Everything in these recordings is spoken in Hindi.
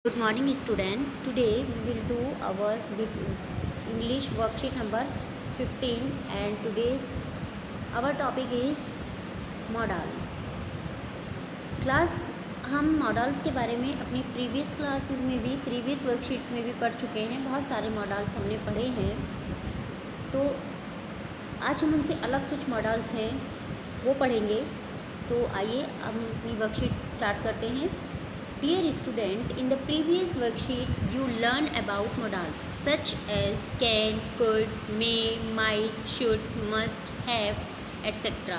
Good morning student. Today we will do our English worksheet number 15 and today's our topic is modals. Class हम मॉडल्स के बारे में अपनी प्रीवियस क्लासेस में भी प्रीवियस वर्कशीट्स में भी पढ़ चुके हैं। बहुत सारे मॉडल्स हमने पढ़े हैं, तो आज हम उनसे अलग कुछ मॉडल्स हैं वो पढ़ेंगे। तो आइए हम अपनी वर्कशीट स्टार्ट करते हैं। Dear student, in the previous worksheet you learned about modals such as can, could, may, might, should, must, have, etc.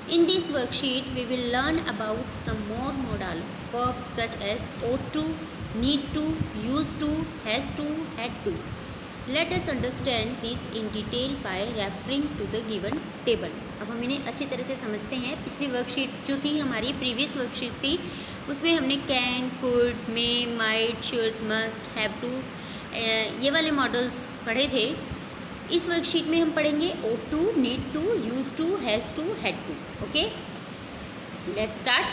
In this worksheet we will learn about some more modal verbs such as ought to, need to, used to, has to, had to. Let us understand this in detail by referring to the given table. अब हम इन्हें अच्छी तरह से समझते हैं। पिछली वर्कशीट जो थी हमारी प्रीवियस वर्कशीट थी उसमें हमने can, could, may, might, should, must, have to ये वाले मॉडल्स पढ़े थे। इस वर्कशीट में हम पढ़ेंगे ought to, need to, used to, has to, had to. Okay, let's start.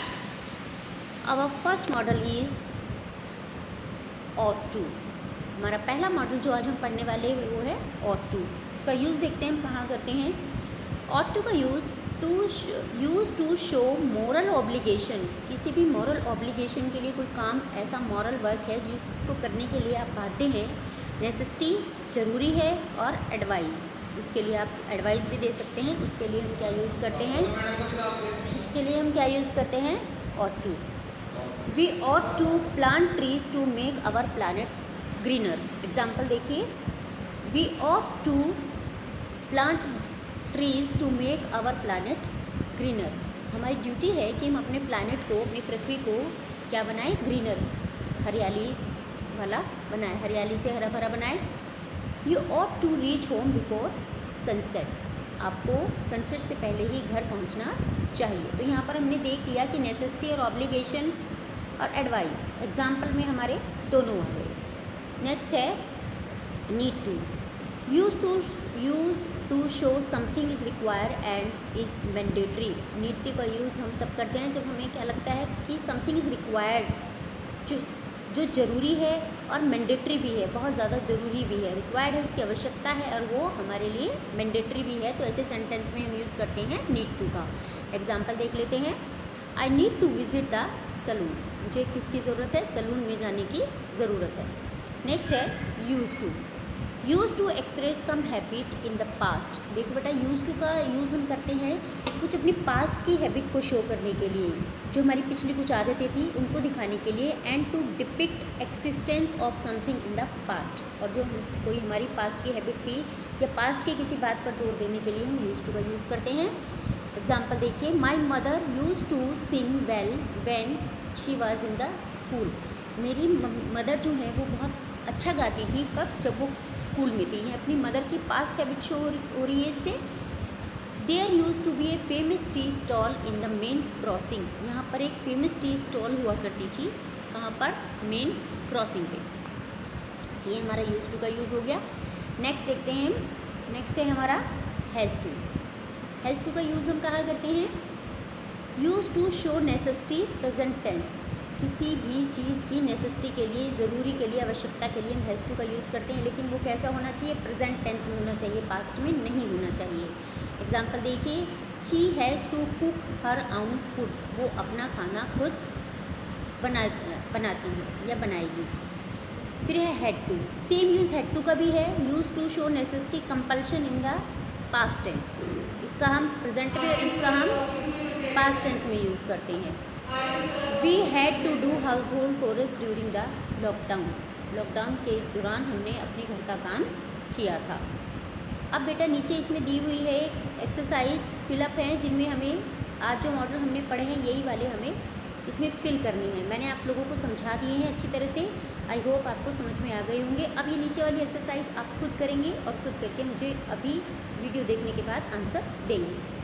Our first model is ought to। हमारा पहला मॉडल जो आज हम पढ़ने वाले हैं वो है ought to। इसका यूज़ देखते हैं हम कहाँ करते हैं। ought to का use to show moral obligation. किसी भी मॉरल ऑब्लिगेशन के लिए कोई काम ऐसा मॉरल वर्क है जिसको करने के लिए आप बाध्य हैं। नेसेसिटी ज़रूरी है, और एडवाइस, उसके लिए आप एडवाइस भी दे सकते हैं। उसके लिए हम क्या यूज़ करते हैं, ought to। We ought to plant trees to make our planet greener। Example देखिए, we ought to plant trees to make our planet greener. हमारी ड्यूटी है कि हम अपने प्लानट को, अपनी पृथ्वी को क्या बनाएं, ग्रीनर, हरियाली वाला बनाएं, हरियाली से हरा भरा बनाएं। You ought to reach home before sunset. आपको सनसेट से पहले ही घर पहुंचना चाहिए। तो यहाँ पर हमने देख लिया कि नेसेसिटी और ऑब्लिगेशन और एडवाइस एग्जाम्पल में हमारे दोनों आ गए। नेक्स्ट है need to. Use to show something is require and is mandatory. Need to का यूज़ हम तब करते हैं जब हमें क्या लगता है कि समथिंग इज़ रिक्वायर्ड, जो ज़रूरी है, और मैंडेटरी भी है, बहुत ज़्यादा ज़रूरी भी है। रिक्वायर्ड है, उसकी आवश्यकता है, और वो हमारे लिए मैंडेटरी भी है। तो ऐसे सेंटेंस में हम यूज़ करते हैं नीड टू का। एग्जाम्पल देख लेते हैं। I need to visit the salon. मुझे किसकी ज़रूरत है, सलून में जाने की ज़रूरत है। नेक्स्ट है use to express some habit in the past. देखो बेटा, यूज़ टू का यूज़ हम करते हैं कुछ अपनी पास्ट की हैबिट को शो करने के लिए, जो हमारी पिछली कुछ आदतें थी उनको दिखाने के लिए। And to depict existence of something in the past. और जो कोई हमारी पास्ट की हैबिट थी या पास्ट की किसी बात पर जोर देने के लिए हम यूज़ टू का यूज़ करते हैं। एग्जाम्पल देखिए, my mother use to sing well when she was in the school. मेरी मदर जो है वो बहुत अच्छा गाती थी। कब, जब वो स्कूल में थी। ये अपनी मदर की पास्ट हैबिट शो हो रही है इससे। There use to be a famous tea stall in the main crossing. यहाँ पर एक फेमस टी स्टॉल हुआ करती थी, कहाँ पर, मेन क्रॉसिंग पे। ये हमारा यूज टू का यूज़ हो गया। नेक्स्ट देखते हैं हम। नेक्स्ट है हमारा हैज़ टू। हैज़ टू का यूज़ हम कहाँ करते हैं, use to show necessity present tense. किसी भी चीज़ की नेसेसिटी के लिए, ज़रूरी के लिए, आवश्यकता के लिए हम हैज़ टू का यूज़ करते हैं। लेकिन वो कैसा होना चाहिए, प्रेजेंट टेंस में होना चाहिए, पास्ट में नहीं होना चाहिए। एग्जाम्पल देखिए, she has to cook her own food. वो अपना खाना खुद बनाती है या बनाएगी। फिर है had to. Same use had to का भी है। Use to show necessity compulsion in the past tense. इसका हम प्रेजेंट में और इसका हम पास्ट टेंस में यूज़ करते हैं। We had to do household chores during the lockdown. Lockdown के दौरान हमने अपने घर का काम किया था। अब बेटा नीचे इसमें दी हुई है एक्सरसाइज फिलअप है, जिनमें हमें आज जो मॉडल हमने पढ़े हैं यही वाले हमें इसमें फिल करनी है। मैंने आप लोगों को समझा दिए हैं अच्छी तरह से। आई होप आपको समझ में आ गए होंगे। अब ये नीचे वाली एक्सरसाइज आप खुद करेंगे और खुद करके मुझे अभी वीडियो देखने के बाद आंसर देंगे।